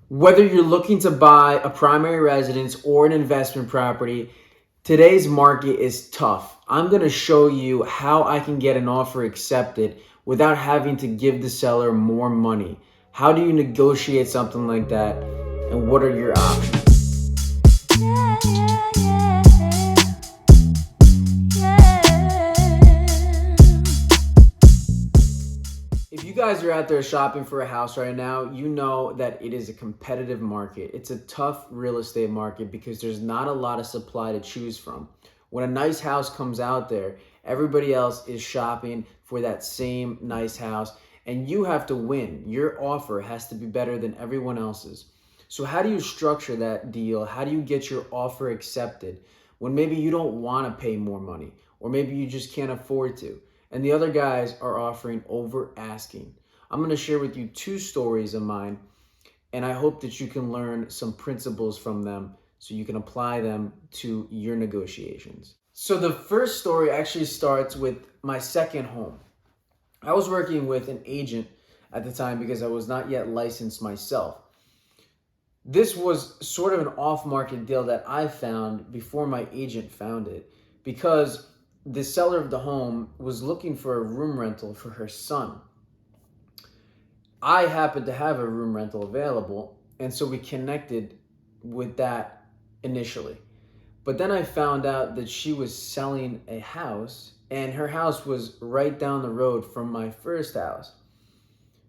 Whether you're looking to buy a primary residence or an investment property, today's market is tough. I'm going to show you how I can get an offer accepted without having to give the seller more money. How do you negotiate something like that? And what are your options? Yeah, yeah, yeah, yeah. If you guys are out there shopping for a house right now, you know that it is a competitive market. It's a tough real estate market because there's not a lot of supply to choose from. When a nice house comes out there, everybody else is shopping for that same nice house, and you have to win. Your offer has to be better than everyone else's. So, how do you structure that deal? How do you get your offer accepted when maybe you don't want to pay more money, or maybe you just can't afford to? And the other guys are offering over asking. I'm going to share with you two stories of mine, and I hope that you can learn some principles from them so you can apply them to your negotiations. So the first story actually starts with my second home. I was working with an agent at the time because I was not yet licensed myself. This was sort of an off-market deal that I found before my agent found it, because the seller of the home was looking for a room rental for her son. I happened to have a room rental available, and so we connected with that initially. But then I found out that she was selling a house, and her house was right down the road from my first house.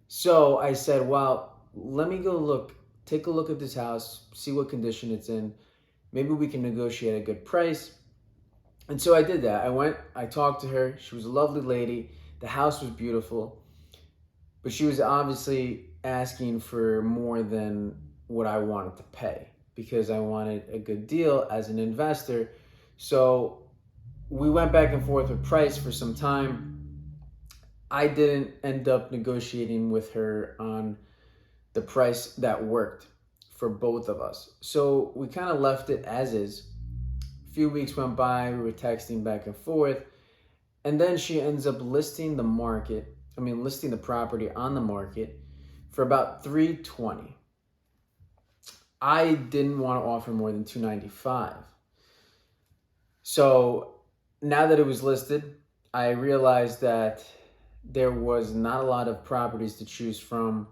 So I said, well, let me take a look at this house, see what condition it's in. Maybe we can negotiate a good price. And so I did that. I talked to her. She was a lovely lady. The house was beautiful, but she was obviously asking for more than what I wanted to pay because I wanted a good deal as an investor. So we went back and forth with price for some time. I didn't end up negotiating with her on the price that worked for both of us. So we kind of left it as is. A few weeks went by, we were texting back and forth, and then she ends up listing the property on the market for about 320. I didn't want to offer more than 295. So now that it was listed, I realized that there was not a lot of properties to choose from.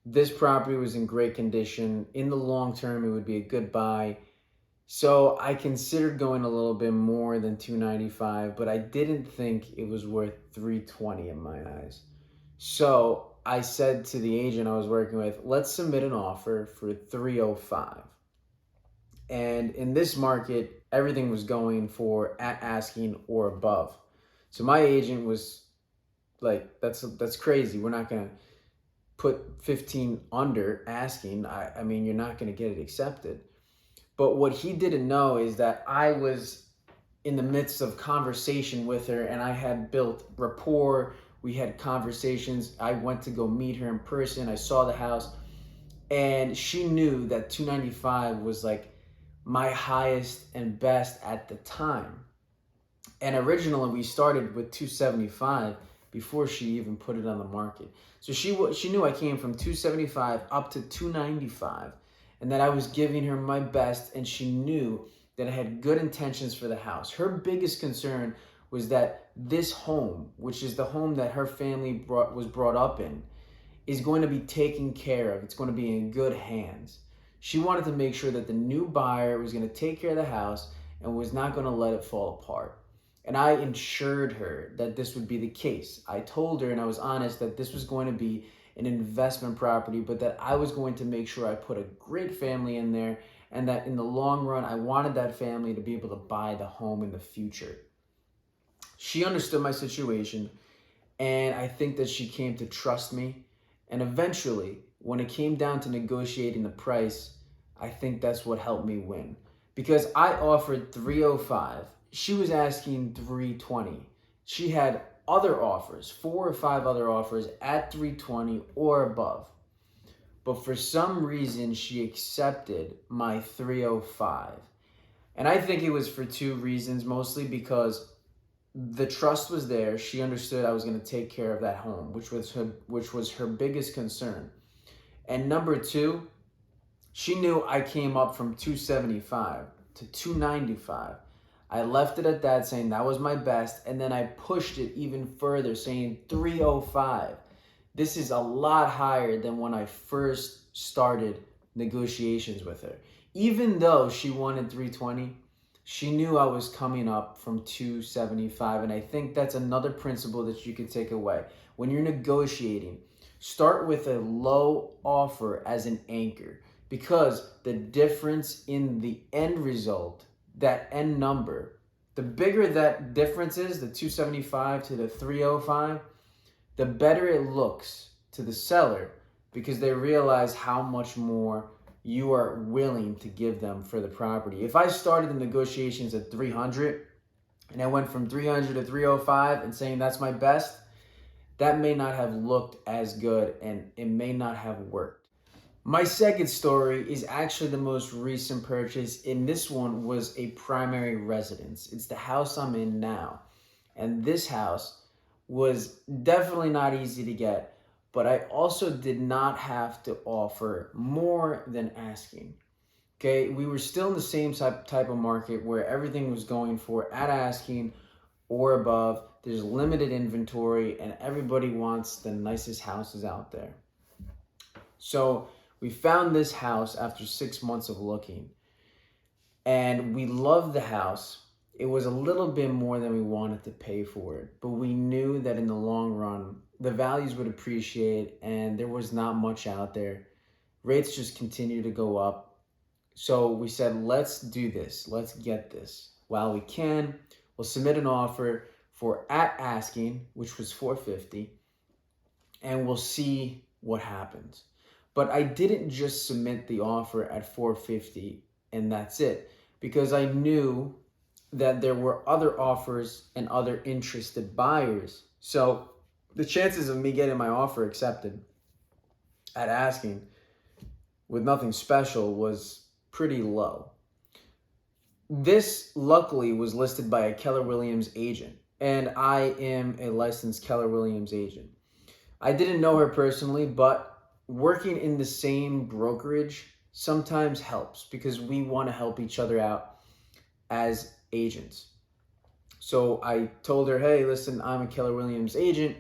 This property was in great condition. In the long term, it would be a good buy. So I considered going a little bit more than 295, but I didn't think it was worth 320 in my eyes. So I said to the agent I was working with, let's submit an offer for 305. And in this market, everything was going for at asking or above. So my agent was like, that's crazy. We're not going to put 15 under asking. I mean, you're not going to get it accepted. But what he didn't know is that I was in the midst of conversation with her, and I had built rapport. We had conversations. I went to go meet her in person. I saw the house, and she knew that 295 was like my highest and best at the time. And originally we started with 275 before she even put it on the market. So she knew I came from 275 up to 295, and that I was giving her my best, and she knew that I had good intentions for the house. Her biggest concern was that this home, which is the home that her family was brought up in, is going to be taken care of. It's going to be in good hands. She wanted to make sure that the new buyer was going to take care of the house and was not going to let it fall apart. And I ensured her that this would be the case. I told her, and I was honest, that this was going to be an investment property, but that I was going to make sure I put a great family in there, and that in the long run, I wanted that family to be able to buy the home in the future. She understood my situation, and I think that she came to trust me. And eventually, when it came down to negotiating the price, I think that's what helped me win. Because I offered 305. She was asking 320. She had other offers, 4 or 5 other offers at 320 or above. But for some reason, she accepted my 305. And I think it was for two reasons, mostly because the trust was there. She understood I was going to take care of that home, which was her biggest concern. And number two, She knew I came up from 275 to 295. I left it at that, saying that was my best, and then I pushed it even further, saying 305. This is a lot higher than when I first started negotiations with her. Even though she wanted 320, she knew I was coming up from 275, and I think that's another principle that you could take away. When you're negotiating, start with a low offer as an anchor, because the difference in the end result, that end number, the bigger that difference is, the 275 to the 305, the better it looks to the seller, because they realize how much more you are willing to give them for the property. If I started the negotiations at 300 and I went from 300 to 305 and saying that's my best, that may not have looked as good and it may not have worked. My second story is actually the most recent purchase, and this one was a primary residence. It's the house I'm in now. And this house was definitely not easy to get, but I also did not have to offer more than asking. Okay, we were still in the same type of market where everything was going for at asking or above. There's limited inventory and everybody wants the nicest houses out there. So we found this house after 6 months of looking, and we loved the house. It was a little bit more than we wanted to pay for it, but we knew that in the long run, the values would appreciate and there was not much out there. Rates just continue to go up. So we said, let's do this. Let's get this while we can. We'll submit an offer for at asking, which was $450, and we'll see what happens. But I didn't just submit the offer at $450 and that's it, because I knew that there were other offers and other interested buyers. So the chances of me getting my offer accepted at asking with nothing special was pretty low. This luckily was listed by a Keller Williams agent, and I am a licensed Keller Williams agent. I didn't know her personally, but working in the same brokerage sometimes helps because we want to help each other out as agents. So I told her, hey, listen, I'm a Keller Williams agent.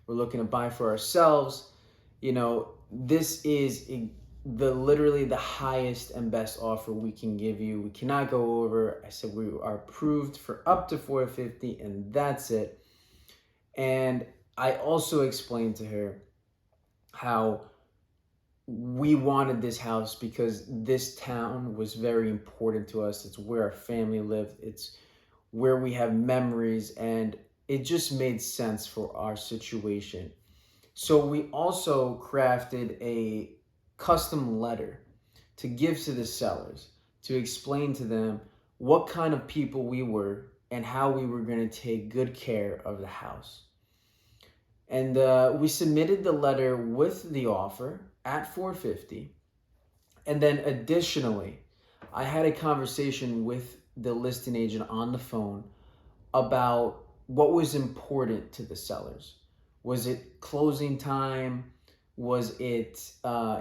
We're looking to buy for ourselves. You know, this is literally the highest and best offer we can give you. We cannot go over. I said we are approved for up to $450 and that's it. And I also explained to her how we wanted this house because this town was very important to us. It's where our family lived. It's where we have memories, and it just made sense for our situation. So we also crafted a custom letter to give to the sellers to explain to them what kind of people we were and how we were going to take good care of the house. And we submitted the letter with the offer at $450. And then additionally, I had a conversation with the listing agent on the phone about what was important to the sellers. Was it closing time? Was it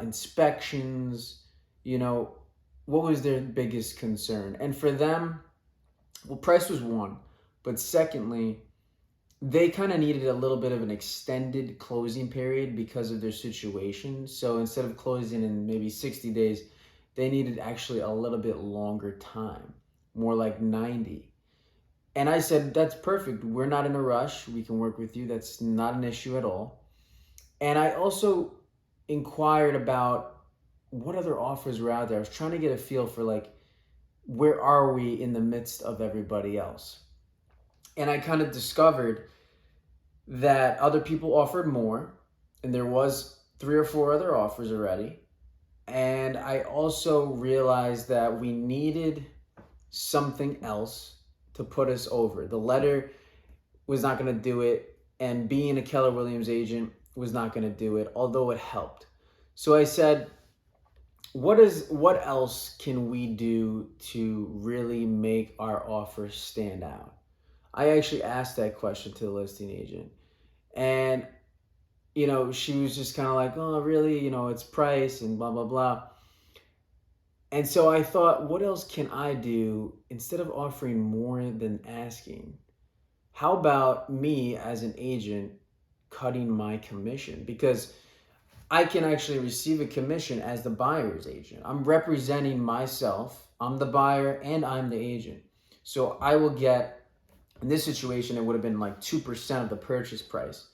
inspections? You know, what was their biggest concern? And for them, well, price was one, but secondly, they kind of needed a little bit of an extended closing period because of their situation. So instead of closing in maybe 60 days, they needed actually a little bit longer time, more like 90. And I said, that's perfect. We're not in a rush. We can work with you. That's not an issue at all. And I also inquired about what other offers were out there. I was trying to get a feel for like, where are we in the midst of everybody else? And I kind of discovered that other people offered more, and there was 3 or 4 other offers already. And I also realized that we needed something else to put us over. The letter was not going to do it, and being a Keller Williams agent was not going to do it, although it helped. So I said, what else can we do to really make our offer stand out? I actually asked that question to the listing agent, and you know, she was just kind of like, oh, really? You know, it's price and blah, blah, blah. And so I thought, what else can I do instead of offering more than asking? How about me as an agent cutting my commission? Because I can actually receive a commission as the buyer's agent. I'm representing myself. I'm the buyer and I'm the agent. So I will get, in this situation, it would have been like 2% of the purchase price.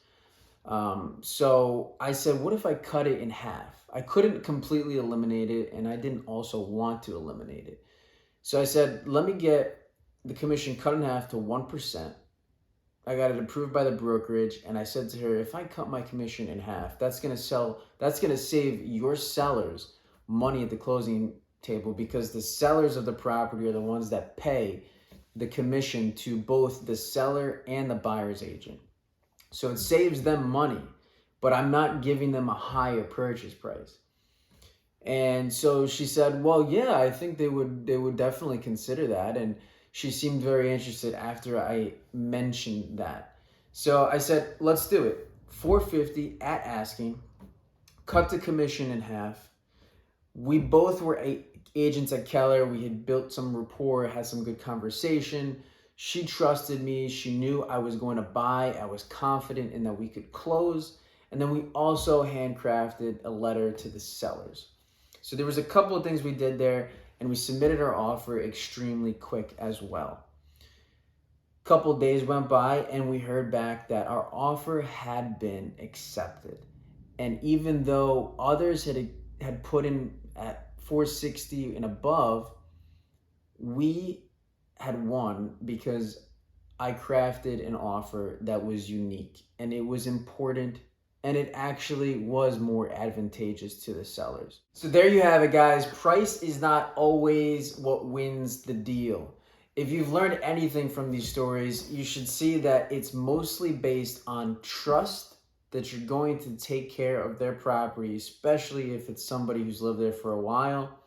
So I said, what if I cut it in half? I couldn't completely eliminate it, and I didn't also want to eliminate it. So I said, let me get the commission cut in half to 1%. I got it approved by the brokerage, and I said to her, if I cut my commission in half, that's gonna save your sellers money at the closing table, because the sellers of the property are the ones that pay the commission to both the seller and the buyer's agent. So it saves them money, but I'm not giving them a higher purchase price. And so she said, well, yeah, I think they would definitely consider that. And she seemed very interested after I mentioned that. So I said, let's do it. $450 at asking, cut the commission in half. We both were agents at Keller. We had built some rapport, had some good conversation. She trusted me. She knew I was going to buy. I was confident in that we could close. And then we also handcrafted a letter to the sellers. So there was a couple of things we did there, and we submitted our offer extremely quick as well. A couple of days went by, and we heard back that our offer had been accepted. And even though others had put in at 460 and above, we had won because I crafted an offer that was unique, and it was important, and it actually was more advantageous to the sellers. So there you have it, guys. Price is not always what wins the deal. If you've learned anything from these stories, you should see that it's mostly based on trust that you're going to take care of their property, especially if it's somebody who's lived there for a while.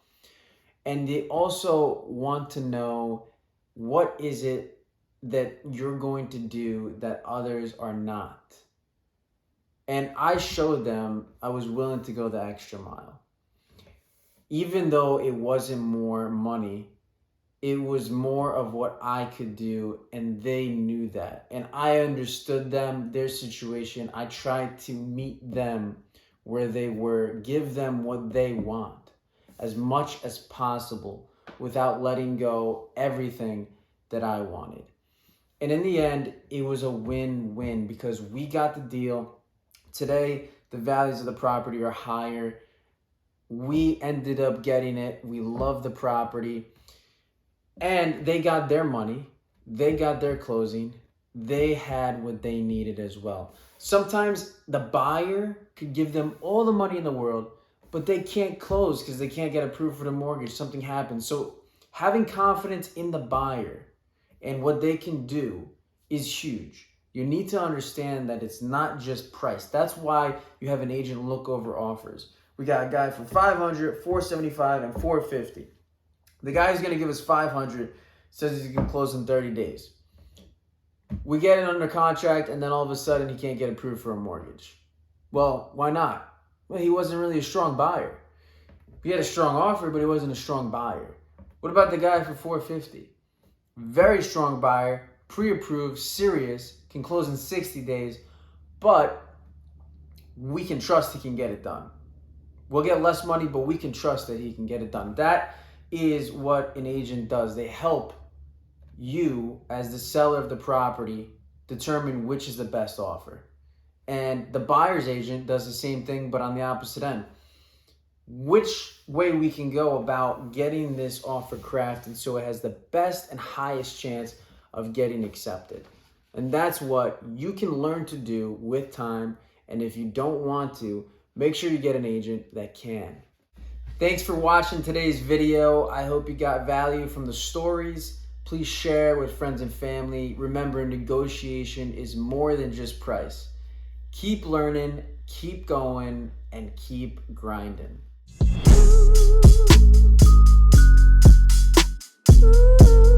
And they also want to know, what is it that you're going to do that others are not? And I showed them I was willing to go the extra mile. Even though it wasn't more money, it was more of what I could do, and they knew that. And I understood them, their situation. I tried to meet them where they were, give them what they want as much as possible without letting go everything that I wanted. And in the end, it was a win-win because we got the deal. Today, the values of the property are higher. We ended up getting it. We love the property. And they got their money. They got their closing. They had what they needed as well. Sometimes the buyer could give them all the money in the world, but they can't close because they can't get approved for the mortgage. Something happens. So having confidence in the buyer and what they can do is huge. You need to understand that it's not just price. That's why you have an agent look over offers. We got a guy for 500, 475, and 450. The guy who's going to give us 500 says he can close in 30 days. We get it under contract, and then all of a sudden he can't get approved for a mortgage. Well, why not? Well, he wasn't really a strong buyer. He had a strong offer, but he wasn't a strong buyer. What about the guy for 450? Very strong buyer, pre-approved, serious, can close in 60 days, but we can trust he can get it done. We'll get less money, but we can trust that he can get it done. That is what an agent does. They help you, as the seller of the property, determine which is the best offer. And the buyer's agent does the same thing, but on the opposite end. Which way we can go about getting this offer crafted so it has the best and highest chance of getting accepted. And that's what you can learn to do with time. And if you don't want to, make sure you get an agent that can. Thanks for watching today's video. I hope you got value from the stories. Please share with friends and family. Remember, negotiation is more than just price. Keep learning, keep going, and keep grinding. Ooh.